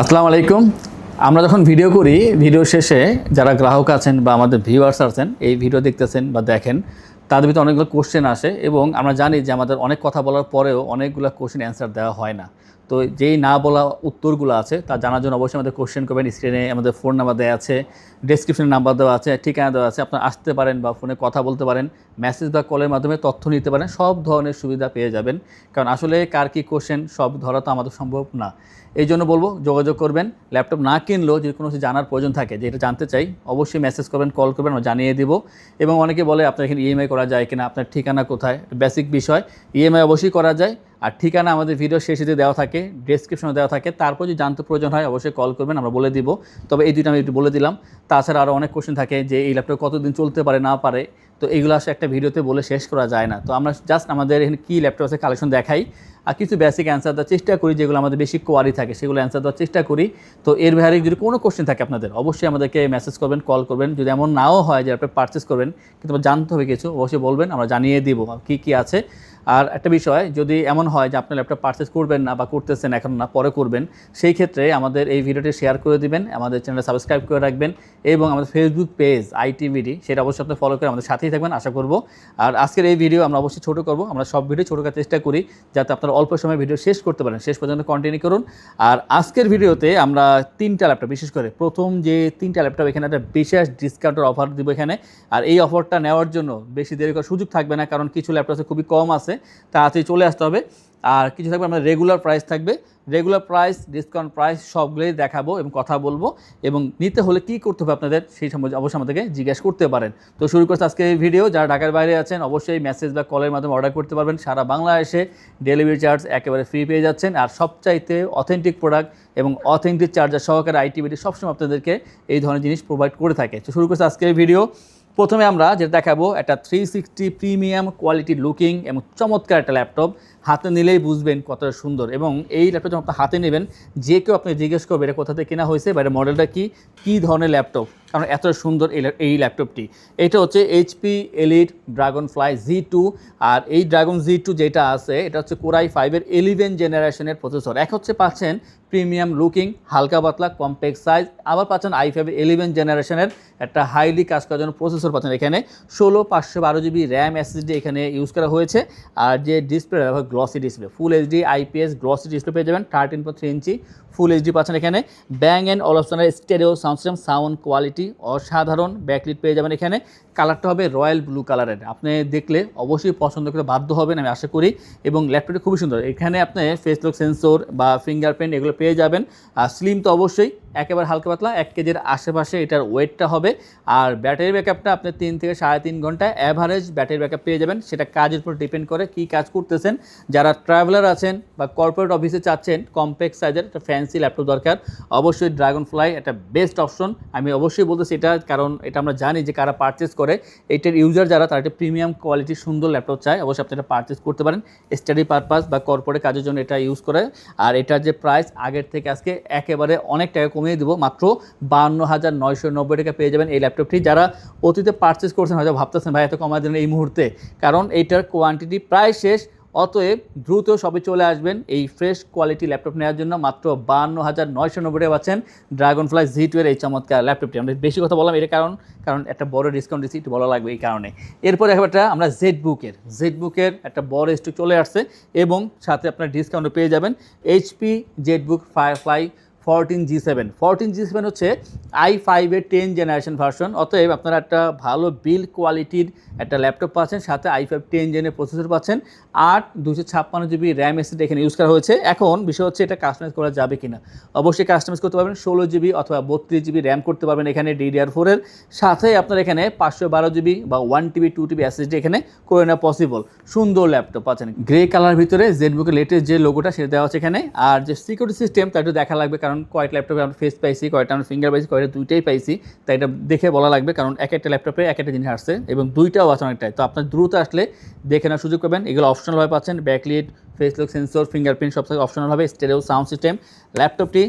আসসালামু আলাইকুম। আমরা যখন ভিডিও করি, ভিডিও শেষে যারা গ্রাহক আছেন বা আমাদের ভিউয়ার্স আছেন, এই ভিডিও দেখতেছেন বা দেখেন, তাদের ভিতরে অনেকগুলো কোশ্চেন আসে এবং আমরা জানি যে আমাদের অনেক কথা বলার পরেও অনেকগুলো কোশ্চেন অ্যান্সার দেওয়া হয় না। তো যেই না বলা উত্তরগুলো আছে তা জানার জন্য অবশ্যই আমাদের কোশ্চেন করবেন। স্ক্রিনে আমাদের ফোন নাম্বার দেওয়া আছে, ডেসক্রিপশনে নাম্বার দেওয়া আছে, ঠিকানা দেওয়া আছে। আপনারা আসতে পারেন বা ফোনে কথা বলতে পারেন, মেসেজ বা কলের মাধ্যমে তথ্য নিতে পারেন, সব ধরনের সুবিধা পেয়ে যাবেন। কারণ আসলে কার কী কোশ্চেন সব ধরা তো আমাদের সম্ভব না। এই জন্য বলবো যোগাযোগ করবেন। ল্যাপটপ না কিনলেও যদি কোনো কিছু জানার প্রয়োজন থাকে, যে এটা জানতে চাই, অবশ্যই মেসেজ করবেন, কল করবেন, আমরা জানিয়ে দিব। এবং অনেকে বলে আপনার এখানে ইএমআই করা যায় কিনা, আপনার ঠিকানা কোথায়, বেসিক বিষয়। ইএমআই অবশ্যই করা যায়, আর ঠিকানা আমাদের ভিডিও শেষে দেওয়া থাকে, ডেসক্রিপশনে দেওয়া থাকে। তারপর যদি জানতে প্রয়োজন হয় অবশ্যই কল করবেন, আমরা বলে দিব। তবে এই দুইটা আমি একটু বলে দিলাম। তাছাড়া আরও অনেক কোশ্চেন থাকে যে এই ল্যাপটপ কতদিন চলতে পারে না পারে, তো এইগুলো আসলে একটা ভিডিওতে বলে শেষ করা যায় না। তো আমরা জাস্ট আমাদের এখানে কী ল্যাপটপ আছে কালেকশন দেখাই, আর কিছু বেসিক অ্যান্সার দেওয়ার চেষ্টা করি, যেগুলো আমাদের বেশি কোয়ারি থাকে সেগুলো অ্যান্সার দেওয়ার চেষ্টা করি। তো এর বাইরে যদি কোনো কোশ্চেন থাকে আপনাদের, অবশ্যই আমাদেরকে মেসেজ করবেন, কল করবেন। যদি এমন নাও হয় যে আপনি পারচেস করবেন কিন্তু জানতে হবে কিছু, অবশ্যই বলবেন, আমরা জানিয়ে দিব কী কী আছে। আর একটা বিষয়, যদি এমন হয় যে আপনি ল্যাপটপ পারচেস করবেন না বা করতেছেন এখন না, পরে করবেন, সেই ক্ষেত্রে আমাদের এই ভিডিওটি শেয়ার করে দিবেন, আমাদের চ্যানেলটা সাবস্ক্রাইব করে রাখবেন এবং আমাদের ফেসবুক পেজ আইটিভিডি, সেটা অবশ্যই আপনি ফলো করে আমাদের সাথেই থাকবেন আশা করব। আর আজকের এই ভিডিও আমরা অবশ্যই ছোটো করব, আমরা সব ভিডিও ছোটো করার চেষ্টা করি যাতে আপনারা অল্প সময় ভিডিও শেষ করতে পারেন, শেষ পর্যন্ত কন্টিনিউ করুন। আর আজকের ভিডিওতে আমরা 3টা ল্যাপটপ, বিশেষ করে প্রথম যে 3টা ল্যাপটপ, এখানে একটা বিশেষ ডিসকাউন্টের অফার দিব এখানে। আর এই অফারটা নেওয়ার জন্য বেশি দেরি করার সুযোগ থাকবে না, কারণ কিছু ল্যাপটপ আছে খুবই কম আছে, তাড়াতাড়ি চলে আসতে হবে। আর কিছু থাকবে আমাদের রেগুলার প্রাইস থাকবে, রেগুলার প্রাইস, ডিসকাউন্ট প্রাইস সবগুলোই দেখাবো এবং কথা বলবো। এবং নিতে হলে কী করতে হবে আপনাদের, সেই সম্বন্ধে অবশ্যই আমাদেরকে জিজ্ঞেস করতে পারেন। তো শুরু করছে আজকে এই ভিডিও। যারা ঢাকার বাইরে আছেন অবশ্যই মেসেজ বা কলের মাধ্যমে অর্ডার করতে পারবেন। সারা বাংলাদেশে ডেলিভারি চার্জ একেবারে ফ্রি পেয়ে যাচ্ছেন। আর সবচাইতে অথেন্টিক প্রোডাক্ট এবং অথেন্টিক চার্জার সহকারে আইটিভিডি সবসময় আপনাদেরকে এই ধরনের জিনিস প্রোভাইড করে থাকে। তো শুরু করছে আজকে এই ভিডিও। প্রথমে আমরা যেটা দেখাবো, একটা 360 প্রিমিয়াম কোয়ালিটি লুকিং এবং চমৎকার একটা ল্যাপটপ। হাতে নিলেই বুঝবেন কতটা সুন্দর। এবং এই ল্যাপটপ যখন আপনি হাতে নেবেন, যে কেউ আপনি জিজ্ঞেস করবে এটা কোথা থেকে কেনা হয়েছে বা এটা মডেলটা কী ধরনের ল্যাপটপ, কারণ এত সুন্দর এই ল্যাপটপটি। এটা হচ্ছে এইচপি এলিট ড্রাগনফ্লাই Z2। আর এই ড্রাগন Z2 যেটা আছে, এটা হচ্ছে কোরাই 5-এর 11 জেনারেশনের প্রসেসর। এক হচ্ছে পাচ্ছেন প্রিমিয়াম লুকিং, হালকা পাতলা কম্প্যাক্ট সাইজ, আবার পাচ্ছেন i5-এর 11 জেনারেশনের একটা হাইলি কাজ করার জন্য প্রসেসর পাচ্ছেন। এখানে 16/512 GB র্যাম SSD এখানে ইউজ করা হয়েছে। আর যে display, glossy display, full HD IPS glossy display পেয়ে যাবেন। 13.3 ইঞ্চি ফুল এইচডি পাচ্ছেন এখানে। ব্যাং অ্যান্ড অলপশনের stereo sound system, sound quality অসাধারণ। ব্যাকলিট পেয়ে যাবেন এখানে। কালারটা হবে রয়্যাল ব্লু কালারের। আপনি দেখলে অবশ্যই পছন্দ করে বাধ্য হবেন আমি আশা করি। এবং ল্যাপটপটি খুবই সুন্দর। এখানে আপনি ফেস লক সেন্সর বা ফিঙ্গারপ্রিন্ট এগুলো পেয়ে যাবেন। আর স্লিম তো অবশ্যই, একেবারে হালকা পাতলা 1 কেজির আশেপাশে এটার ওয়েটটা হবে। আর ব্যাটারি ব্যাকআপটা আপনি 3 থেকে 3.5 ঘন্টা অ্যাভারেজ ব্যাটারি ব্যাকআপ পেয়ে যাবেন। সেটা কাজের উপর ডিপেন্ড করে কী কাজ করতেছেন। যারা ট্রাভেলার আছেন বা কর্পোরেট অফিসে চাচ্ছেন কম্প্যাক্ট সাইজের একটা ফ্যান্সি ল্যাপটপ দরকার, অবশ্যই ড্রাগনফ্লাই একটা বেস্ট অপশন। আমি অবশ্যই বলতেছি এটা, কারণ এটা আমরা জানি যে কারা পারচেস করে, এটার ইউজার যারা, তারা একটা প্রিমিয়াম কোয়ালিটির সুন্দর ল্যাপটপ চায়, অবশ্যই আপনি এটা পারচেস করতে পারেন। স্টাডি পারপাস বা কর্পোরেট কাজের জন্য এটা ইউজ করে। আর এটার যে প্রাইস আগের থেকে আজকে একেবারে অনেক টাকা কমিয়ে দেবো, মাত্র 52,990 টাকা পেয়ে যাবেন এই ল্যাপটপটি। যারা অতীতে পারচেস করছেন হয়তো ভাবতেছেন ভাই এত কমায় দেন এই মুহূর্তে, কারণ এইটার কোয়ান্টিটি প্রায় শেষ। অতএব দ্রুত সবে চলে আসবেন এই ফ্রেশ কোয়ালিটি ল্যাপটপ নেওয়ার জন্য। মাত্র 52,990 টাকা পাচ্ছেন ড্রাগনফ্লাই Z2-এর এই চমৎকার ল্যাপটপটি। আমরা বেশি কথা বললাম এটা কারণ একটা বড় ডিসকাউন্ট দিচ্ছি, একটু বলা লাগবে এই কারণে। এরপরে একটা আমরা জেটবুকের একটা বড় স্টক চলে আসছে এবং সাথে আপনার ডিসকাউন্টও পেয়ে যাবেন। HP জেটবুক ফায়ারফ্লাই 14G7 হচ্ছে i5-এর 10 জেনারেশন ভার্সন। অতএব আপনারা একটা ভালো বিল্ড কোয়ালিটির একটা ল্যাপটপ পাচ্ছেন, সাথে i5 10 জেনের প্রসেসর পাচ্ছেন। 256GB র্যাম SSD এখানে ইউজ করা হয়েছে। এখন বিষয় হচ্ছে এটা কাস্টমাইজ করা যাবে কিনা। অবশ্যই কাস্টমাইজ করতে পারবেন। 16GB অথবা 32GB র্যাম করতে পারবেন এখানে DDR4-এর সাথে। আপনার এখানে 512GB বা 1TB 2TB SSD এখানে করে নেওয়া পসিবল। সুন্দর ল্যাপটপ পাচ্ছেন গ্রে কালার ভিতরে। জেটবুকের লেটেস্ট যে লোগোটা সেটা দেওয়া আছে এখানে। আর যে সিকিউরিটি সিস্টেম তা একটু দেখা লাগবে, কারণ কয়েকটা ল্যাপটপে আমরা ফেস পাইছি, কয়েকটা আমরা ফিঙ্গার পাইছি, কয়েকটা দুইটাই পাইছি। তাই এটা দেখে বলা লাগবে, কারণ এক একটা ল্যাপটপে এক একটা জিনিস আসছে এবং দুইটাও আছে অনেকটাই। তো আপনার দ্রুত আসলে দেখে নেওয়ার সুযোগ পাবেন। এগুলো অপশনালভাবে পাচ্ছেন। Backlit, face lock sensor, fingerprint সব থেকে অপশনালভাবে। Stereo sound system. ল্যাপটপটি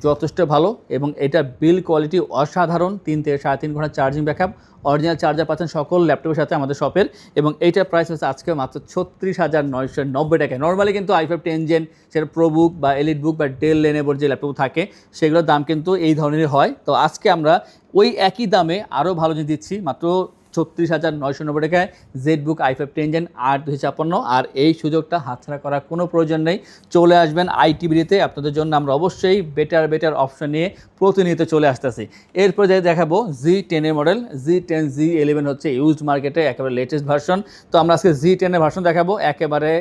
যথেষ্ট ভালো এবং এটা বিল কোয়ালিটি অসাধারণ, 3 থেকে 3.5 ঘন্টা চার্জিং ব্যাকআপ, অরিজিনাল চার্জার পাচ্ছেন সকল ল্যাপটপের সাথে আমাদের শপের। এবং এইটার প্রাইস হচ্ছে আজকে মাত্র 36,990 টাকায়। নর্মালি কিন্তু i5 10 জেন সেটা প্রোবুক বা এলিট বুক বা ডেল লেনোভোর যে ল্যাপটপ থাকে সেগুলোর দাম কিন্তু এই ধরনেরই হয়। তো আজকে আমরা ওই একই দামে আরও ভালো জিনিস দিচ্ছি মাত্র 36,990 টাকায় জেডবুক i5 10 জেন 8/256। আর এই সুযোগটা হাতছাড়া করার কোনো প্রয়োজন নেই, চলে আসবেন আইটিভিতে। আপনাদের জন্য আমরা অবশ্যই বেটার অপশন নিয়ে প্রতিনিয়ত চলে আসতেছি। এরপর যে দেখাবো Z10 এর মডেল, Z10 Z11 হচ্ছে ইউজড মার্কেটে একেবারে লেটেস্ট ভার্সন। তো আমরা আজকে Z10 এর ভার্সন দেখাবো একেবারে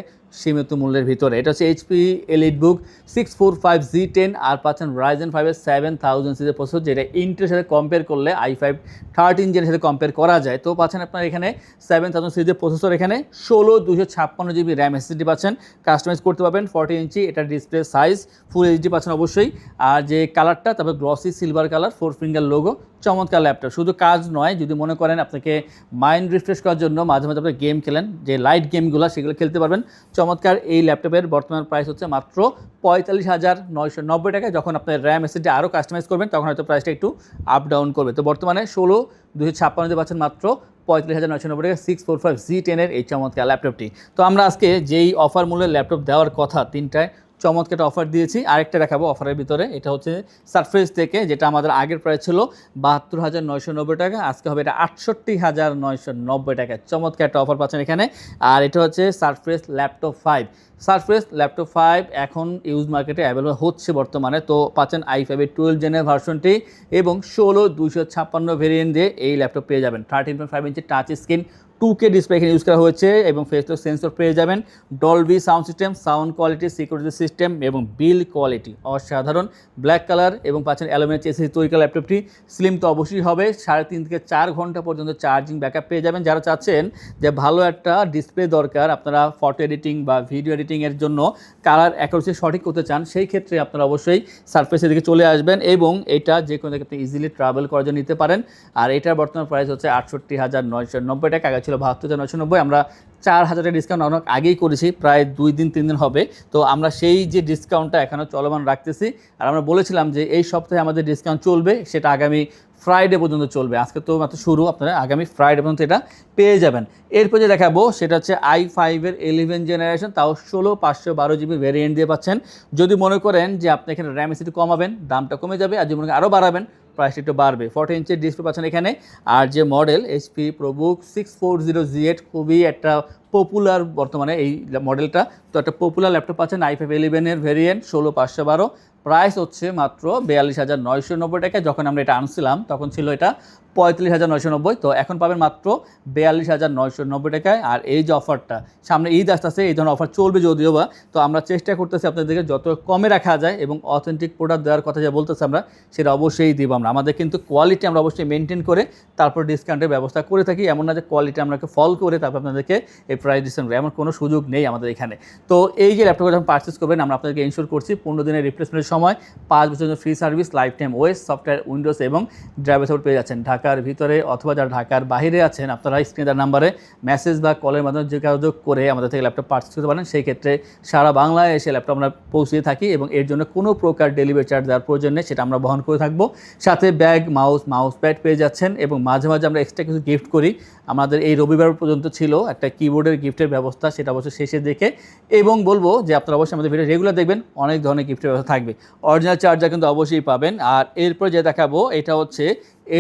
সীমিত মূল্যের ভিতরে। এটা হচ্ছে HP এলিটবুক 645 Z10 আর পাচ্ছেন Ryzen 5 এর 7000 সিরিজের প্রসেসর, যেটা ইন্টেলের সাথে কম্পেয়ার করলে i5 13 জেনের সাথে কম্পেয়ার করা যায়। তো পাচ্ছেন আপনার এখানে 7000 সিরিজের প্রসেসর, এখানে 16 GB র্যাম SSD পাচ্ছেন, কাস্টমাইজ করতে পারবেন। 40 ইঞ্চি এটা ডিসপ্লে সাইজ, ফুল এইচডি পাচ্ছেন অবশ্যই। আর যে কালারটা তারপর glossy silver colour, 4 finger logo, চমৎকার ল্যাপটপ। শুধু কাজ নয়, যদি মনে করেন আপনাকে মাইন্ড রিফ্রেশ করার জন্য মাঝে মাঝে আপনি গেম খেলেন, যে লাইট গেমগুলো সেগুলো খেলতে পারবেন। চমৎকার এই ল্যাপটপের বর্তমান প্রাইস হচ্ছে মাত্র 45,990 টাকায়। যখন আপনার র্যাম এসএসডি আরও কাস্টমাইজ করবেন তখন হয়তো প্রাইসটা একটু আপ ডাউন করবে। তো বর্তমানে 16,256 পাচ্ছেন মাত্র 45,990 টাকা 645 Z10 এর এই চমৎকার ল্যাপটপটি। তো আমরা আজকে যেই অফার মূল্যের ল্যাপটপ দেওয়ার কথা, 3টায় চমৎকার অফার দিয়েছি। আরেকটা দেখাবো অফারের ভিতরে, এটা হচ্ছে সারফেস থেকে, যেটা আমাদের আগের প্রাইস ছিল 72,990 টাকা, আজকে হবে এটা 68,990 টাকা। চমৎকার একটা অফার পাচ্ছেন এখানে। আর এটা হচ্ছে সারফেস ল্যাপটপ 5। সারফেস ল্যাপটপ 5 এখন ইউজ মার্কেটে অ্যাভেলেবল হচ্ছে বর্তমানে। তো পাচ্ছেন i5 এর 12 জেনের ভার্সনটি এবং 16,256 ভেরিয়েন্ট দিয়ে এই ল্যাপটপ পেয়ে যাবেন। 13.5 ইঞ্চি টাচ স্ক্রিন, 2K ডিসপ্লে এখানে ইউজ করা হয়েছে এবং ফেসলক সেন্সর পেয়ে যাবেন। Dolby sound system, sound quality, security system এবং বিল কোয়ালিটি অসাধারণ। ব্ল্যাক কালার এবং পাচ্ছেন অ্যালুমিনিয়াম চেসিস তৈরি করা ল্যাপটপটি। স্লিম তো অবশ্যই হবে, 3.5 থেকে 4 ঘন্টা পর্যন্ত চার্জিং ব্যাকআপ পেয়ে যাবেন। যারা চাচ্ছেন যে ভালো একটা ডিসপ্লে দরকার, আপনারা ফটো এডিটিং বা ভিডিও এডিটিংয়ের জন্য কালার অ্যাকুরেসি সঠিক করতে চান, সেই ক্ষেত্রে আপনারা অবশ্যই সারফেসের দিকে চলে আসবেন এবং এটা যে কোনো জায়গায় আপনি ইজিলি ট্রাভেল করার জন্য নিতে পারেন। আর এটার বর্তমান প্রাইস হচ্ছে 68,990 টাকা, আগে ছিল 72,990। আমরা 4,000 টাকা ডিসকাউন্ট অনেক আগেই করেছি, প্রায় 2-3 দিন হবে। তো আমরা সেই যে ডিসকাউন্টটা এখনও চলমান রাখতেছি। আর আমরা বলেছিলাম যে এই সপ্তাহে আমাদের ডিসকাউন্ট চলবে, সেটা আগামী ফ্রাইডে পর্যন্ত চলবে। আজকে তো মাত্র শুরু, আপনারা আগামী ফ্রাইডে পর্যন্ত এটা পেয়ে যাবেন। এরপর যে দেখাবো সেটা হচ্ছে i5 এর 11 জেনারেশন, তাও 16/512 GB ভেরিয়েন্ট দিয়ে পাচ্ছেন। যদি মনে করেন যে আপনি এখানে র্যাম এসএসডি কমাবেন, দামটা কমে যাবে, আর যদি মনে করেন আরও বাড়াবেন, প্রাইস একটু বাড়বে। 40 ইঞ্চের ডিসপ্লে পাচ্ছেন এখানে। আর যে মডেল HP ProBook 640Z, খুবই একটা পপুলার বর্তমানে এই মডেলটা। তো একটা পপুলার ল্যাপটপ পাচ্ছেন i5 11 এর ভেরিয়েন্ট, 16/512। প্রাইস হচ্ছে মাত্র 42,990 টাকা। যখন আমরা এটা আনছিলাম তখন ছিল এটা 45,990, তো এখন পাবেন মাত্র 42,990 টাকায়। আর এই যে অফারটা, সামনে ঈদ আসতেছে, এই ধরনের অফার চলবে যদিও বা, তো আমরা চেষ্টা করতেছি আপনাদেরকে যত কমে রাখা যায় এবং অথেন্টিক প্রোডাক্ট দেওয়ার কথা যা বলতেছি আমরা, সেটা অবশ্যই দিব আমরা। আমাদের কিন্তু কোয়ালিটি আমরা অবশ্যই মেনটেন করে তারপর ডিসকাউন্টের ব্যবস্থা করে থাকি। এমন না যে কোয়ালিটি আমরাকে ফল করে তারপর আপনাদেরকে এই প্রাইস ডিসকাউন্ট, এমন কোনো সুযোগ নেই আমাদের এখানে। তো এই যে ল্যাপটপটা যখন পারচেস করবেন, আমরা আপনাদেরকে ইনশিওর করছি 15 দিনের রিপ্লেসমেন্টের সময়, 5 বছরের free service, life time OS, software, Windows এবং ড্রাইভার সাপোর্ট পেয়ে যাচ্ছেন। ঢাকার ভিতরে অথবা যারা ঢাকার বাইরে আছেন, আপনারা স্ক্রিনের নাম্বারে মেসেজ বা কলের মাধ্যমে যোগাযোগ করে আমাদের থেকে ল্যাপটপ পারচেস করতে পারেন। সেই ক্ষেত্রে সারা বাংলায় এসে ল্যাপটপ আমরা পৌঁছে থাকি এবং এর জন্য কোনো প্রকার ডেলিভারি চার্জ দেওয়ার প্রয়োজন নেই, সেটা আমরা বহন করে থাকবো। সাথে ব্যাগ, মাউস প্যাড পেয়ে যাচ্ছেন এবং মাঝে মাঝে আমরা এক্সট্রা কিছু গিফট করি। আমাদের এই রবিবার পর্যন্ত ছিল একটা কিবোর্ডের গিফটের ব্যবস্থা, সেটা অবশ্যই শেষে দেখে, এবং বলবো যে আপনারা অবশ্যই আমাদের ভিডিও রেগুলার দেখবেন, অনেক ধরনের গিফটের ব্যবস্থা থাকবে। অরিজিনাল চার্জার কিন্তু অবশ্যই পাবেন। আর এরপর যে দেখাবো এটা হচ্ছে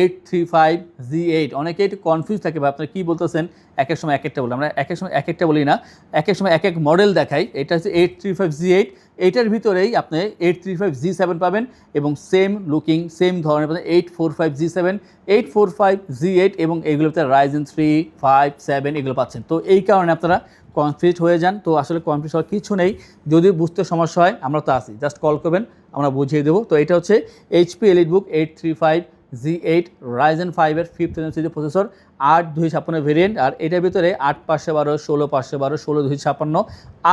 835Z8। অনেকে একটু কনফিউজ থাকে বা আপনারা কী বলতেছেন, এক এক সময় এক একটা বলি, আমরা এক এক সময় এক একটা বলি না, এক এক সময় এক এক মডেল দেখাই। এটা হচ্ছে 835Z8, এইটার ভিতরেই আপনি 835Z7 পাবেন এবং সেম লুকিং সেম ধরনের পাবেন 845Z7, 845Z8 এবং এগুলোতে Ryzen 3, 5, 7 এগুলো পাচ্ছেন। তো এই কারণে আপনারা কনফিউজ হয়ে যান। তো আসলে কনফিউজ হওয়ার কিছু নেই, যদি বুঝতে সমস্যা হয় আমরা তো আছি, জাস্ট কল করবেন, আমরা বুঝিয়ে দেবো। তো এটা হচ্ছে HP EliteBook 835Z8 Ryzen 5 এর 5th জেনারেশন সিরিজের প্রসেসর, 8/256 ভেরিয়েন্ট। আর এটার ভিতরে 8/512, 16/512, 16/256,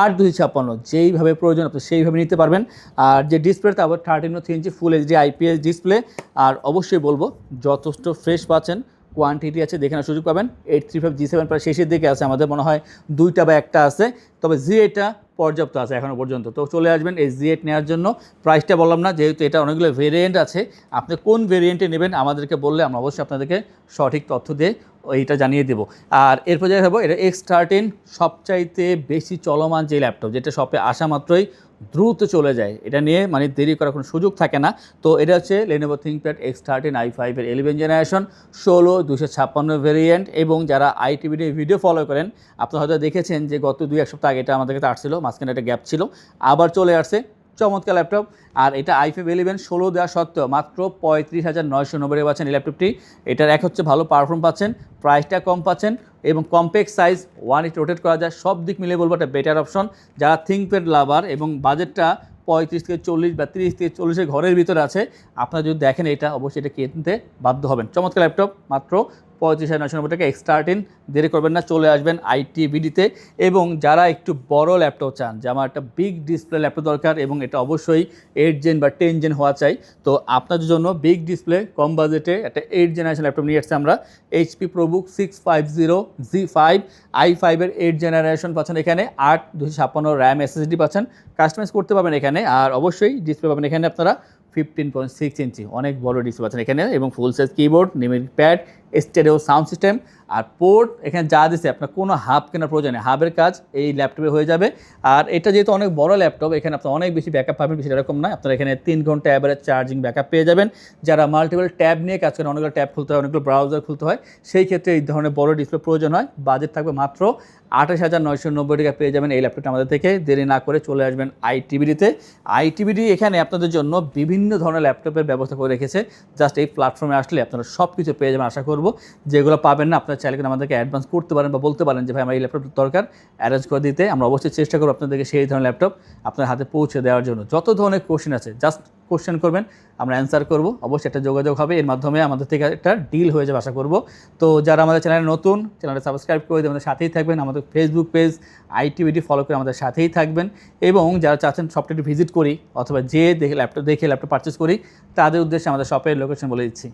8/256 যেইভাবে প্রয়োজন আপনি সেইভাবে নিতে পারবেন। আর যে ডিসপ্লে তা আবার 13.3 ইঞ্চি ফুল HD IPS ডিসপ্লে। আর অবশ্যই বলবো যথেষ্ট ফ্রেশ পাচ্ছেন, কোয়ান্টিটি আছে, দেখে সুযোগ পাবেন। 835Z7 প্রায় শেষের দিকে আছে, আমাদের মনে হয় 2টা বা 1টা আছে, তবে Z8টা পর্যাপ্ত আছে এখনও পর্যন্ত। তো চলে আসবেন এই Z8 নেওয়ার জন্য। প্রাইসটা বললাম না, যেহেতু এটা অনেকগুলো ভেরিয়েন্ট আছে, আপনি কোন ভেরিয়েন্টে নেবেন আমাদেরকে বললে আমরা অবশ্যই আপনাদেরকে সঠিক তথ্য দিয়ে এইটা জানিয়ে দেবো। আর এরপর যেটা হবো, এটা X13 সবচাইতে বেশি চলমান যে ল্যাপটপ, যেটা শপে আসা মাত্রই দ্রুত চলে যায়, এটা নিয়ে মানে দেরি করার কোনো সুযোগ থাকে না। তো এটা হচ্ছে Lenovo ThinkPad X13 i5 এর 11 জেনারেশন 16 256 ভেরিয়েন্ট। এবং যারা আইটিবিডি ভিডিও ফলো করেন আপনারা হয়তো দেখেছেন যে গত 2-1 সপ্তাহ আগে এটা আমাদের কাছে আসছিল, মাঝখানে একটা গ্যাপ ছিল, আবার চলে আসছে চমৎকার ল্যাপটপ। আর এটা i5 11 16 দেওয়া সত্ত্বেও মাত্র 35,990 পাচ্ছেন এই ল্যাপটপটি। এটার এক হচ্ছে ভালো পারফর্ম পাচ্ছেন, প্রাইসটা কম পাচ্ছেন এবং কম্প্যাক্ট সাইজ, 1 রোটেট করা যায়, সব দিক মিলিয়ে বলবো একটা বেটার অপশন। যারা থিঙ্কপ্যাড লাভার এবং বাজেটটা 35 থেকে 40 বা 30 থেকে 40 ঘরের ভিতরে আছে, আপনারা যদি দেখেন এটা অবশ্যই এটা কিনতে বাধ্য হবেন। চমৎকার ল্যাপটপ, মাত্র 35,990 টাকা X13। দেরি করবেন না, চলে আসবেন আইটিবিডিতে। এবং যারা একটু বড় ল্যাপটপ চান, যে আমার একটা বিগ ডিসপ্লে ল্যাপটপ দরকার এবং এটা অবশ্যই 8 জেন বা 10 জেন হওয়া চাই, তো আপনাদের জন্য বিগ ডিসপ্লে কম বাজেটে একটা 8 জেনারেশন ল্যাপটপ নিয়ে আসছে আমরা। HP ProBook 650Z5 i5 এর 8 জেনারেশন পাচ্ছেন এখানে, 8 256 র্যাম SSD পাচ্ছেন, কাস্টমাইজ করতে পারবেন এখানে। আর অবশ্যই ডিসপ্লে পাবেন এখানে আপনারা 15.6 ইঞ্চি, অনেক বড় ডিসপ্লে পাচ্ছেন এখানে, এবং full size keyboard, numeric pad, stereo sound system. আর পোর্ট এখানে যা দিচ্ছে, আপনার কোনো হাব কেনার প্রয়োজন নেই, হাবের কাজ এই ল্যাপটপে হয়ে যাবে। আর এটা যেহেতু অনেক বড় ল্যাপটপ, এখানে আপনার অনেক বেশি ব্যাকআপ পাবেন, বেশি এরকম নয়, আপনারা এখানে 3 ঘন্টা অ্যাভারেজ চার্জিং ব্যাকআপ পেয়ে যাবেন। যারা মাল্টিপল ট্যাব নিয়ে কাজ করেন, অনেকগুলো ট্যাব খুলতে হয়, অনেকগুলো ব্রাউজার খুলতে হয়, সেই ক্ষেত্রে এই ধরনের বড় ডিসপ্লে প্রয়োজন হয়। বাজেট থাকবে মাত্র 28,990 টাকা পেয়ে যাবেন এই ল্যাপটপটা আমাদের থেকে। দেরি না করে চলে আসবেন আইটিবিডিতে। আইটিবিডি এখানে আপনাদের জন্য বিভিন্ন ধরনের ল্যাপটপের ব্যবস্থা করে রেখেছে, জাস্ট এই প্ল্যাটফর্মে আসলে আপনারা সব কিছু পেয়ে যাবেন আশা করব। যেগুলো পাবেন না আপনারা চাইলে কিন্তু আমাদেরকে অ্যাডভান্স করতে পারেন বা বলতে পারেন যে ভাই আমার এই ল্যাপটপ দরকার, অ্যারেঞ্জ করে দিতে। আমরা অবশ্যই চেষ্টা করব আপনাদেরকে সেই ধরনের ল্যাপটপ আপনার হাতে পৌঁছে দেওয়ার জন্য। যত ধরনের কোশ্চেন আছে জাস্ট কোশ্চেন করবেন, আমরা অ্যান্সার করব, অবশ্যই একটা যোগাযোগ হবে, এর মাধ্যমে আমাদের থেকে একটা ডিল হয়ে যাবে আশা করব। তো যারা আমাদের চ্যানেলে নতুন, চ্যানেলটা সাবস্ক্রাইব করে দিয়ে আমাদের সাথেই থাকবেন, আমাদের ফেসবুক পেজ আইটিবিডি ফলো করে আমাদের সাথেই থাকবেন। এবং যারা চাচ্ছেন শপটা একটু ভিজিট করি অথবা যে দেখে ল্যাপটপ পারচেস করি, তাদের উদ্দেশ্যে আমাদের শপের লোকেশন বলে দিচ্ছি।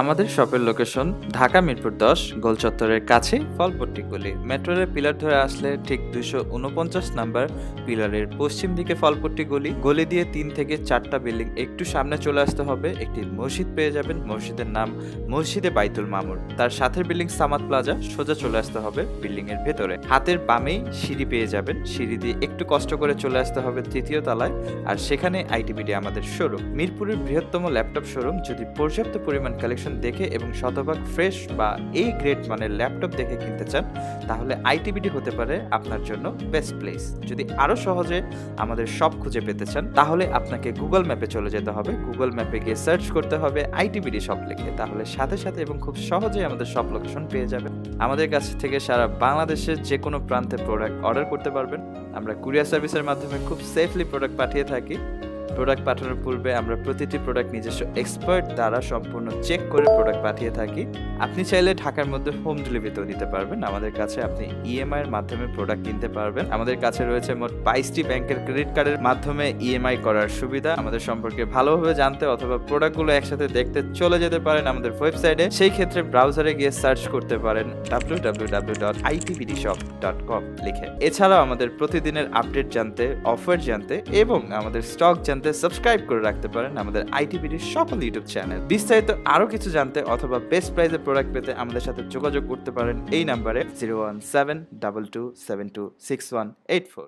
আমাদের শপের লোকেশন ঢাকা মিরপুর 10 গোল চত্বরের কাছে ফলপট্টি গলি। মেট্রো রেল পিলার ধরে আসলে ঠিক 249 নাম্বার পিলারের পশ্চিম দিকে ফলপট্টি গলি। গলি দিয়ে 3 থেকে 4টা বিল্ডিং একটু সামনে চলে আসতে হবে, একটি মসজিদ পেয়ে যাবেন, মসজিদের নাম মসজিদে বাইতুল মামুর। তার সাথের বিল্ডিং সামাদ প্লাজা, সোজা চলে আসতে হবে বিল্ডিং এর ভেতরে। হাতের বামেই সিঁড়ি পেয়ে যাবেন, সিঁড়ি দিয়ে একটু কষ্ট করে চলে আসতে হবে 3য় তলায়, আর সেখানে আইটিবিডি আমাদের শোরুম। মিরপুরের বৃহত্তম ল্যাপটপ শোরুম। যদি পর্যাপ্ত পরিমাণ কালেকশন দেখে এবং শতভাগ ফ্রেশ বা এই গ্রেড মানের ল্যাপটপ দেখে কিনতে চান, তাহলে আইটিবিডি হতে পারে আপনার জন্য বেস্ট প্লেস। যদি আরো সহজে আমাদের শপ খুঁজে পেতে চান, তাহলে আপনাকে গুগল ম্যাপে চলে যেতে হবে। গুগল ম্যাপে গিয়ে সার্চ করতে হবে আইটিবিডি শপ লিখে, তাহলে সাথে সাথে এবং খুব সহজেই আমাদের শপ লোকেশন পেয়ে যাবেন। আমাদের কাছ থেকে সারা বাংলাদেশের যে কোনো প্রান্তে প্রোডাক্ট অর্ডার করতে পারবেন। আমরা কুরিয়ার সার্ভিসের মাধ্যমে খুব সেফলি প্রোডাক্ট পাঠিয়ে থাকি। প্রোডাক্ট পাঠানোর পূর্বে আমরা প্রতিটি প্রোডাক্ট নিজস্ব এক্সপার্ট দ্বারা সম্পূর্ণ চেক করে প্রোডাক্ট পাঠিয়ে থাকি। আপনি চাইলে ঢাকার মধ্যে হোম ডেলিভারিতেও দিতে পারবেন। আমাদের কাছে আপনি ইএমআই এর মাধ্যমে প্রোডাক্ট কিনতে পারবেন। আমাদের কাছে রয়েছে মোট 22টি ব্যাংকের ক্রেডিট কার্ডের মাধ্যমে ইএমআই করার সুবিধা। আমাদের সম্পর্কে ভালোভাবে জানতে অথবা প্রোডাক্টগুলো একসাথে দেখতে চলে যেতে পারেন আমাদের ওয়েবসাইটে। সেই ক্ষেত্রে ব্রাউজারে গিয়ে সার্চ করতে পারেন www.itbdshop.com লিখে। এছাড়াও আমাদের প্রতিদিনের আপডেট জানতে, অফার জানতে এবং আমাদের স্টক জানতে সাবস্ক্রাইব করে রাখতে পারেন আমাদের আইটিবিডির সকল ইউটিউব চ্যানেল। বিস্তারিত আরো কিছু জানতে অথবা বেস্ট প্রাইসে প্রোডাক্ট পেতে আমাদের সাথে যোগাযোগ করতে পারেন এই নাম্বারে 01722726184।